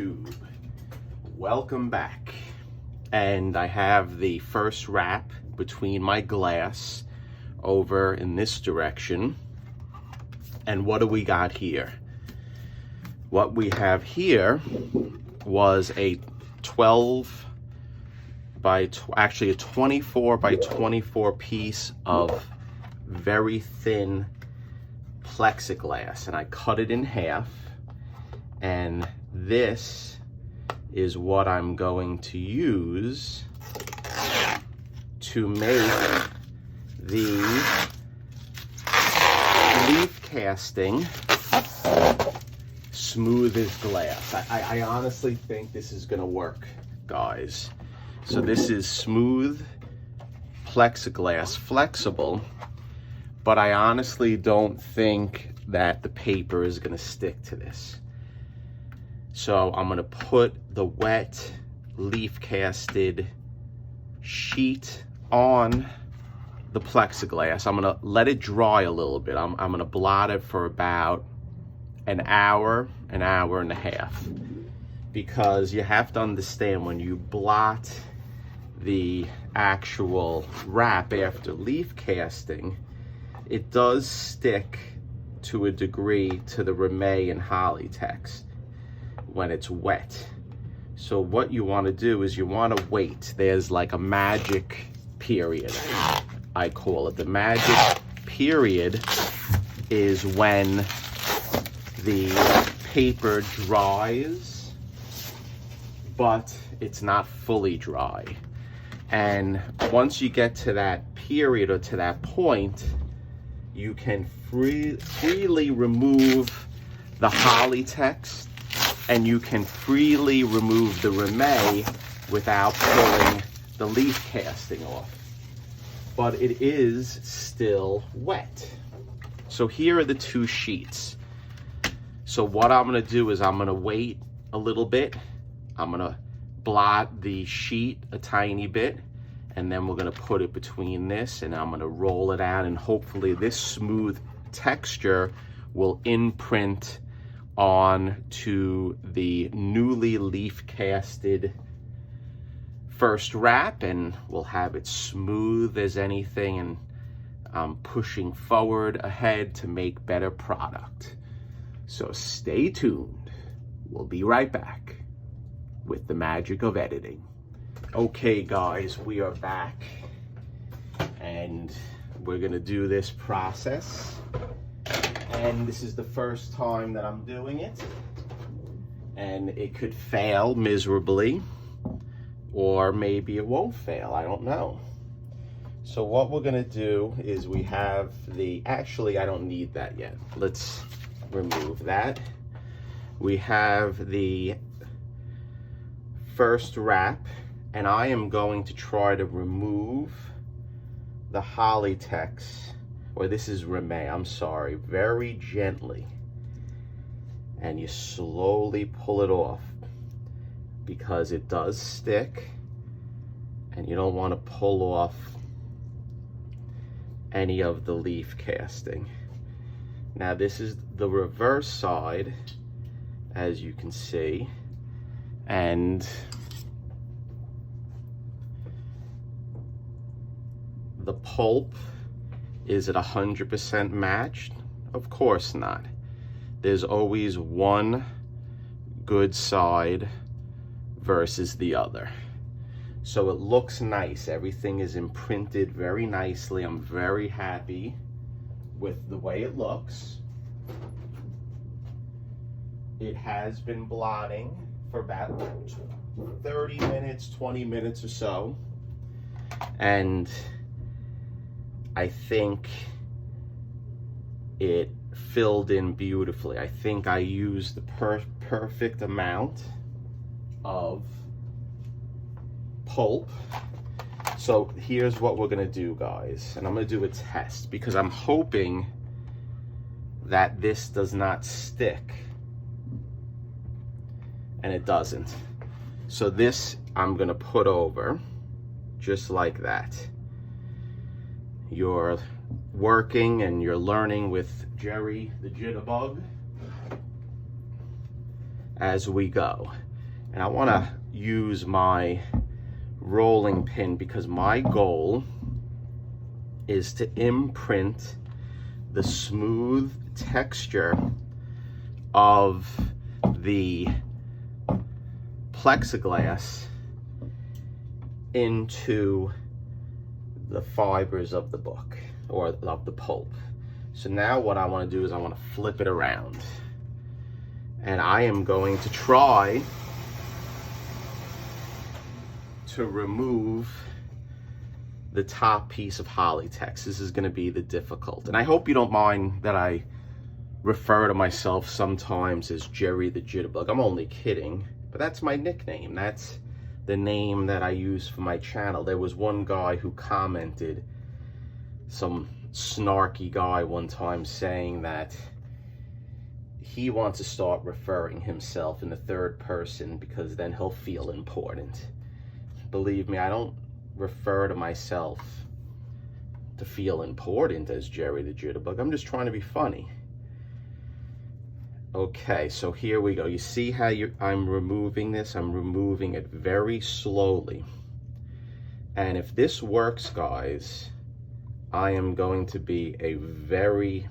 YouTube, welcome back. And I have the first wrap between my glass over in this direction. And what do we got here? What we have here was a 12 by, actually a 24 by 24 piece of very thin plexiglass, and I cut it in half, and this is what I'm going to use to make the leaf casting smooth as glass. I honestly think this is gonna work, guys. So this is smooth plexiglass, flexible, but I honestly don't think that the paper is gonna stick to this. So I'm gonna put the wet leaf casted sheet on the plexiglass. I'm gonna let it dry a little bit. I'm gonna blot it for about an hour and a half, because you have to understand, when you blot the actual wrap after leaf casting, it does stick to a degree to the Ramay and Holly text when it's wet. So what you want to do is you want to wait. There's like a magic period, I call it. The magic period is when the paper dries, but it's not fully dry. And once you get to that period or to that point, you can freely remove the Holly text, and you can freely remove the Ramay without pulling the leaf casting off. But it is still wet. So here are the two sheets. So what I'm gonna do is I'm gonna wait a little bit. I'm gonna blot the sheet a tiny bit, and then we're gonna put it between this, and I'm gonna roll it out, and hopefully this smooth texture will imprint on to the newly leaf casted first wrap, and we'll have it smooth as anything, and I'm pushing forward ahead to make better product. So stay tuned. We'll be right back with the magic of editing. Okay guys, we are back, and we're gonna do this process. And this is the first time that I'm doing it, and it could fail miserably, or maybe it won't fail, I don't know. So what we're gonna do is we have the, actually I don't need that yet. Let's remove that. We have the first wrap, and I am going to try to remove the Holly text, or this is Ramay, I'm sorry, very gently. And you slowly pull it off, because it does stick, and you don't want to pull off any of the leaf casting. Now this is the reverse side, as you can see, and the pulp, is it 100% matched? Of course not. There's always one good side versus the other. So it looks nice. Everything is imprinted very nicely. I'm very happy with the way it looks. It has been blotting for about 30 minutes, 20 minutes or so. And I think it filled in beautifully. I think I used the perfect amount of pulp. So here's what we're gonna do, guys. And I'm gonna do a test, because I'm hoping that this does not stick. And it doesn't. So this I'm gonna put over just like that. You're working and you're learning with Jerry the Jitterbug as we go. And I want to use my rolling pin because my goal is to imprint the smooth texture of the plexiglass into the fibers of the book or of the pulp. So now what I want to do is I want to flip it around, and I am going to try to remove the top piece of Hollytex. This is going to be the difficult, and I hope you don't mind that I refer to myself sometimes as Jerry the Jitterbug. I'm only kidding, but that's my nickname. That's the name that I use for my channel. There was one guy who commented, some snarky guy one time, saying that he wants to start referring himself in the third person because then he'll feel important. Believe me, I don't refer to myself to feel important as Jerry the Jitterbug. I'm just trying to be funny. Okay, so here we go. You see how I'm removing this? I'm removing it very slowly. And if this works, guys, I am going to be a very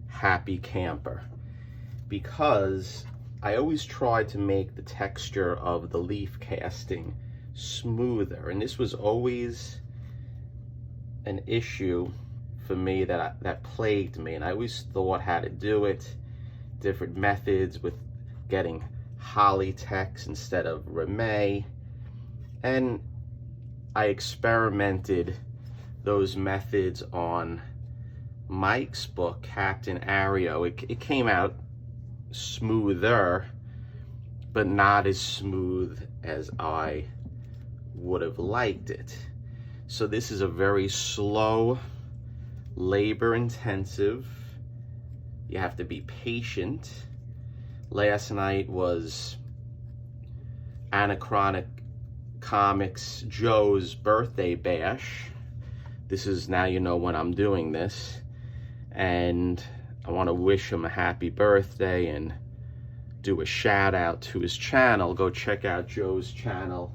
happy camper, because I always try to make the texture of the leaf casting smoother, and this was always an issue for me that plagued me, and I always thought how to do it, different methods with getting Hollytex instead of Reme, and I experimented those methods on Mike's book, Captain Ario. It came out smoother, but not as smooth as I would have liked it. So this is a very slow, labor intensive. You have to be patient. Last night was Anachronic Comics Joe's birthday bash. This is, now you know when I'm doing this, and I want to wish him a happy birthday and do a shout out to his channel. Go check out Joe's channel,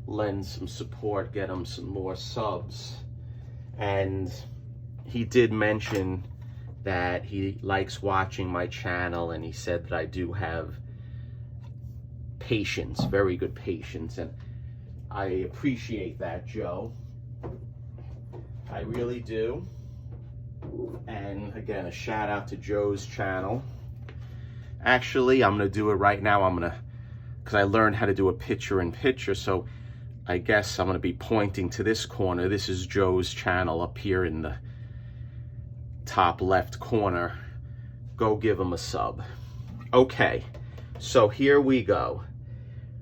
lend some support, get him some more subs. And he did mention that he likes watching my channel, and he said that I do have patience, very good patience, and I appreciate that, Joe. I really do. And again, a shout out to Joe's channel. Actually, I'm gonna do it right now. because I learned how to do a picture-in-picture, so I guess I'm gonna be pointing to this corner. This is Joe's channel up here in the top left corner. Go give him a sub. Okay, so here we go.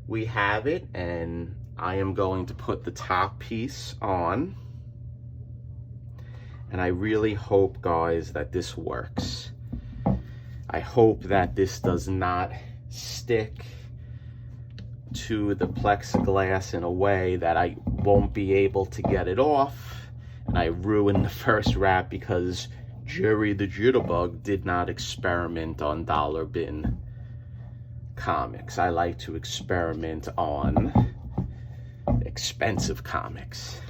We have it, and I am going to put the top piece on. And I really hope, guys, that this works. I hope that this does not stick to the plexiglass in a way that I won't be able to get it off. And I ruined the first wrap because Jerry the Jitterbug did not experiment on dollar bin comics. I like to experiment on expensive comics.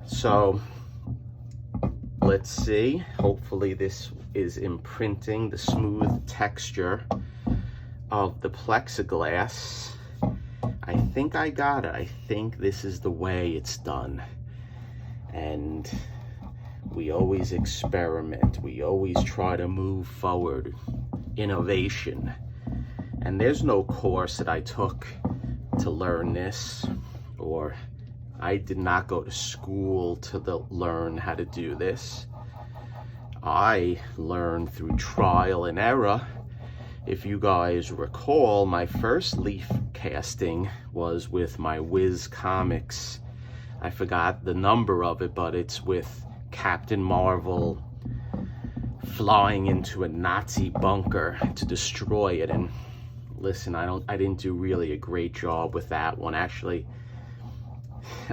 So let's see. Hopefully this is imprinting the smooth texture of the plexiglass. I think I got it. I think this is the way it's done. And we always experiment. We always try to move forward. Innovation. And there's no course that I took to learn this, or I did not go to school to learn how to do this. I learned through trial and error. If you guys recall, my first leaf casting was with my Wiz Comics. I forgot the number of it, but it's with Captain Marvel flying into a Nazi bunker to destroy it. And listen, I didn't do really a great job with that one. Actually,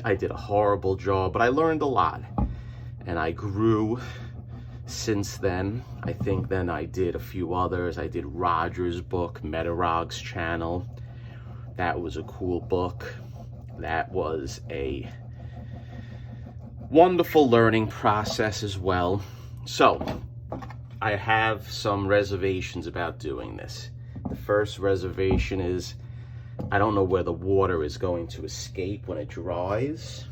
I did a horrible job, but I learned a lot. And I grew since then. I think then I did a few others. I did Roger's book, Metarog's channel, That was a cool book. That was a wonderful learning process as well. So I have some reservations about doing this. The first reservation is I don't know where the water is going to escape when it dries.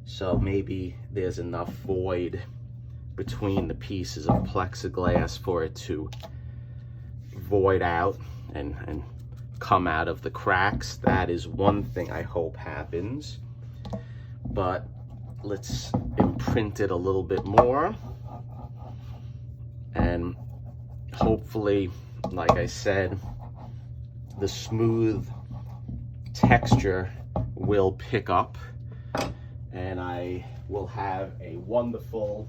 So maybe there's enough void between the pieces of plexiglass for it to void out and come out of the cracks. That is one thing I hope happens. But let's imprint it a little bit more. And hopefully, like I said, the smooth texture will pick up and I will have a wonderful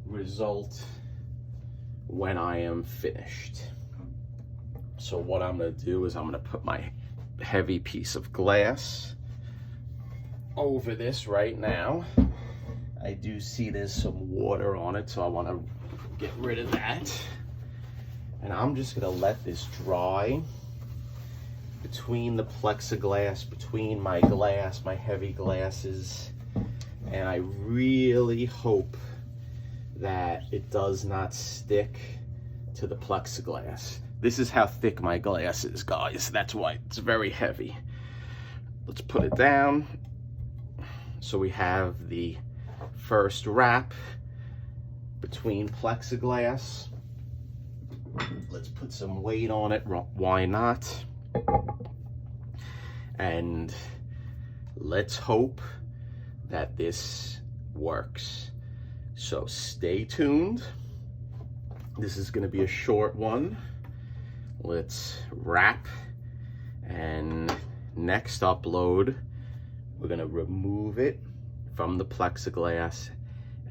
result when I am finished. So what I'm going to do is I'm going to put my heavy piece of glass over this right now. I do see there's some water on it, so I want to get rid of that. And I'm just going to let this dry between the plexiglass, between my glass, my heavy glasses. And I really hope that it does not stick to the plexiglass. This is how thick my glass is, guys. That's why it's very heavy. Let's put it down. So we have the first wrap between plexiglass. Let's put some weight on it. Why not? And let's hope that this works. So stay tuned. This is going to be a short one. Let's wrap, and next upload we're going to remove it from the plexiglass,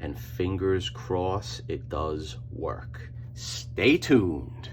and fingers crossed it does work. Stay tuned.